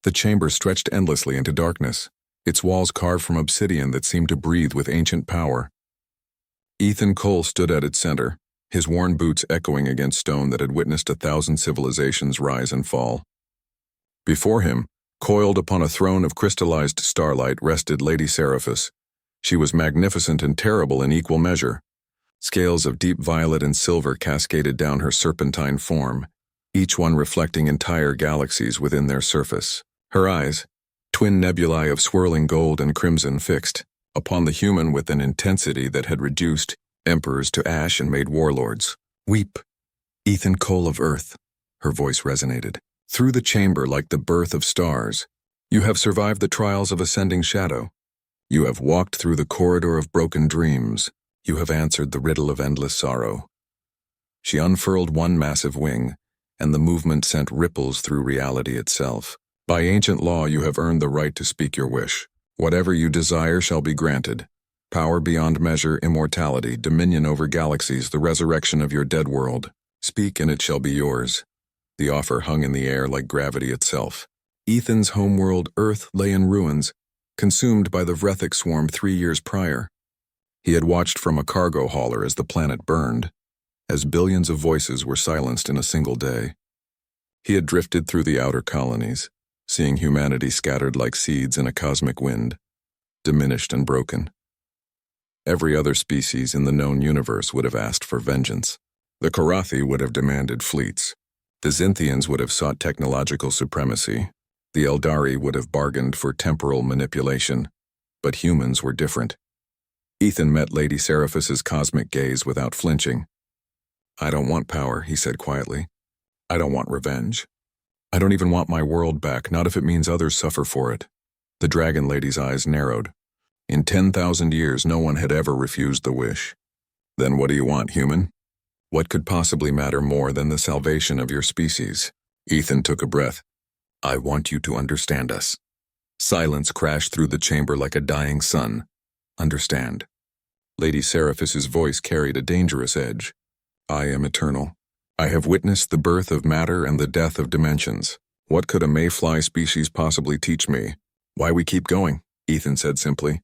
The chamber stretched endlessly into darkness, its walls carved from obsidian that seemed to breathe with ancient power. Ethan Cole stood at its center, his worn boots echoing against stone that had witnessed 1,000 civilizations rise and fall. Before him, coiled upon a throne of crystallized starlight, rested Lady Seraphis. She was magnificent and terrible in equal measure. Scales of deep violet and silver cascaded down her serpentine form, each one reflecting entire galaxies within their surface. Her eyes, twin nebulae of swirling gold and crimson, fixed upon the human with an intensity that had reduced emperors to ash and made warlords. "Weep, Ethan Cole of Earth," her voice resonated. "Through the chamber like the birth of stars, you have survived the trials of ascending shadow. You have walked through the corridor of broken dreams. You have answered the riddle of endless sorrow." She unfurled one massive wing, and the movement sent ripples through reality itself. "By ancient law, you have earned the right to speak your wish. Whatever you desire shall be granted. Power beyond measure, immortality, dominion over galaxies, the resurrection of your dead world. Speak and it shall be yours." The offer hung in the air like gravity itself. Ethan's homeworld, Earth, lay in ruins, consumed by the Vrethic swarm 3 years prior. He had watched from a cargo hauler as the planet burned, as billions of voices were silenced in a single day. He had drifted through the outer colonies, seeing humanity scattered like seeds in a cosmic wind, diminished and broken. Every other species in the known universe would have asked for vengeance. The Korathi would have demanded fleets. The Zynthians would have sought technological supremacy. The Eldari would have bargained for temporal manipulation. But humans were different. Ethan met Lady Seraphis's cosmic gaze without flinching. "I don't want power," he said quietly. "I don't want revenge. I don't even want my world back, not if it means others suffer for it." The Dragon Lady's eyes narrowed. In 10,000 years, no one had ever refused the wish. "Then what do you want, human? What could possibly matter more than the salvation of your species?" Ethan took a breath. "I want you to understand us." Silence crashed through the chamber like a dying sun. "Understand." Lady Seraphis's voice carried a dangerous edge. "I am eternal. I have witnessed the birth of matter and the death of dimensions. What could a mayfly species possibly teach me? Why we keep going?" Ethan said simply.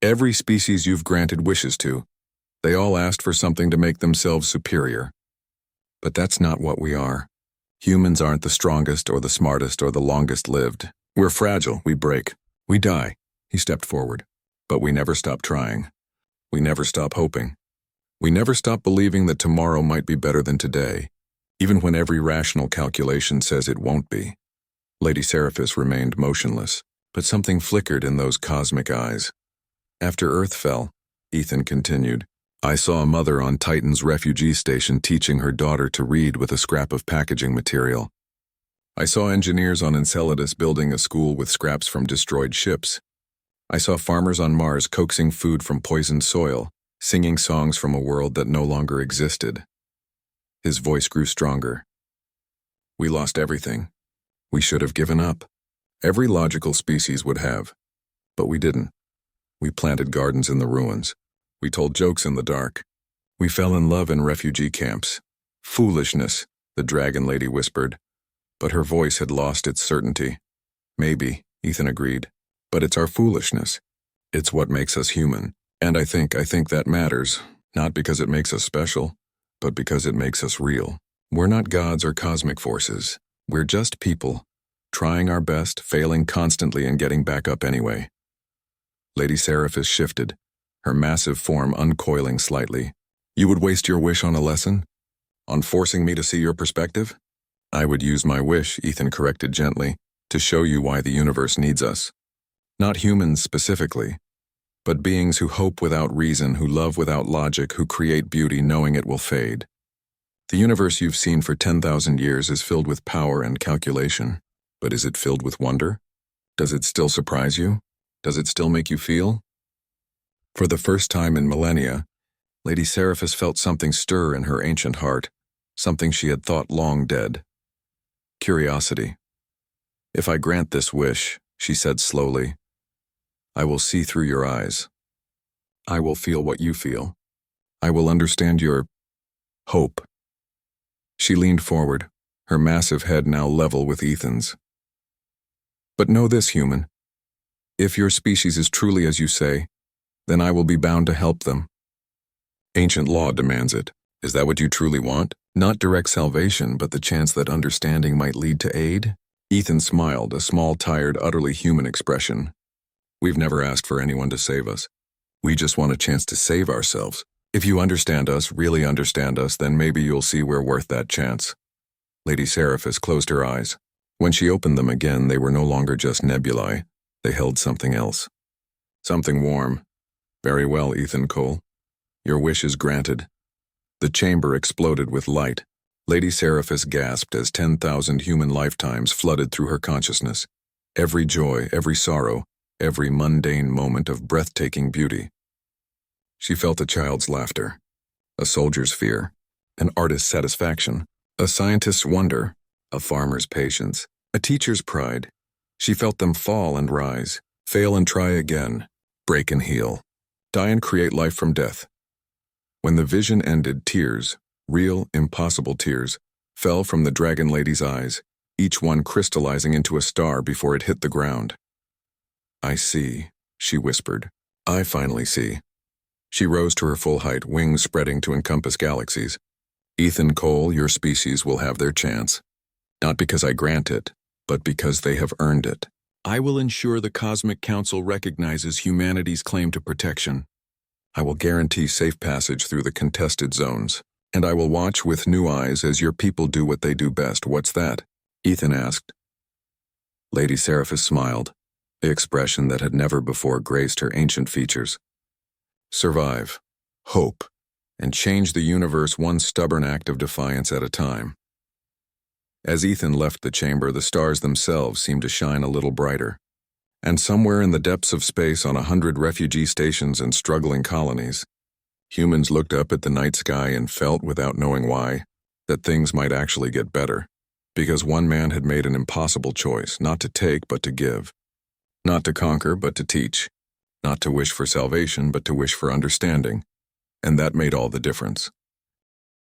"Every species you've granted wishes to, they all asked for something to make themselves superior. But that's not what we are. Humans aren't the strongest or the smartest or the longest lived. We're fragile, we break, we die." He stepped forward. "But we never stop trying. We never stop hoping. We never stop believing that tomorrow might be better than today, even when every rational calculation says it won't be." Lady Seraphis remained motionless, but something flickered in those cosmic eyes. "After Earth fell," Ethan continued, "I saw a mother on Titan's refugee station teaching her daughter to read with a scrap of packaging material. I saw engineers on Enceladus building a school with scraps from destroyed ships. I saw farmers on Mars coaxing food from poisoned soil, singing songs from a world that no longer existed." His voice grew stronger. "We lost everything. We should have given up. Every logical species would have. But we didn't. We planted gardens in the ruins. We told jokes in the dark. We fell in love in refugee camps. Foolishness," the Dragon Lady whispered, but her voice had lost its certainty. "Maybe," Ethan agreed, "but it's our foolishness. It's what makes us human. And I think that matters, not because it makes us special, but because it makes us real. We're not gods or cosmic forces. We're just people, trying our best, failing constantly and getting back up anyway." Lady Seraphis shifted, her massive form uncoiling slightly. "You would waste your wish on a lesson? On forcing me to see your perspective?" "I would use my wish," Ethan corrected gently, "to show you why the universe needs us. Not humans specifically, but beings who hope without reason, who love without logic, who create beauty knowing it will fade. The universe you've seen for 10,000 years is filled with power and calculation. But is it filled with wonder? Does it still surprise you? Does it still make you feel?" For the first time in millennia, Lady Seraphis felt something stir in her ancient heart, something she had thought long dead. Curiosity. "If I grant this wish," she said slowly, "I will see through your eyes. I will feel what you feel. I will understand your hope." She leaned forward, her massive head now level with Ethan's. But know this, human. If your species is truly as you say, then I will be bound to help them. Ancient law demands it. Is that what you truly want? Not direct salvation, but the chance that understanding might lead to aid? Ethan smiled, a small, tired, utterly human expression. We've never asked for anyone to save us. We just want a chance to save ourselves. If you understand us, really understand us, then maybe you'll see we're worth that chance. Lady Seraphis closed her eyes. When she opened them again, they were no longer just nebulae. They held something else. Something warm. Very well, Ethan Cole. Your wish is granted. The chamber exploded with light. Lady Seraphis gasped as 10,000 human lifetimes flooded through her consciousness. Every joy, every sorrow, every mundane moment of breathtaking beauty. She felt a child's laughter, a soldier's fear, an artist's satisfaction, a scientist's wonder, a farmer's patience, a teacher's pride. She felt them fall and rise, fail and try again, break and heal, die and create life from death. When the vision ended, tears, real, impossible tears, fell from the dragon lady's eyes, each one crystallizing into a star before it hit the ground. I see, she whispered. I finally see. She rose to her full height, wings spreading to encompass galaxies. Ethan Cole, your species will have their chance. Not because I grant it, but because they have earned it. I will ensure the Cosmic Council recognizes humanity's claim to protection. I will guarantee safe passage through the contested zones. And I will watch with new eyes as your people do what they do best. What's that? Ethan asked. Lady Seraphis smiled, the expression that had never before graced her ancient features. Survive, hope, and change the universe one stubborn act of defiance at a time. As Ethan left the chamber, the stars themselves seemed to shine a little brighter. And somewhere in the depths of space, on 100 refugee stations and struggling colonies, humans looked up at the night sky and felt, without knowing why, that things might actually get better. Because one man had made an impossible choice, not to take but to give. Not to conquer but to teach. Not to wish for salvation but to wish for understanding. And that made all the difference.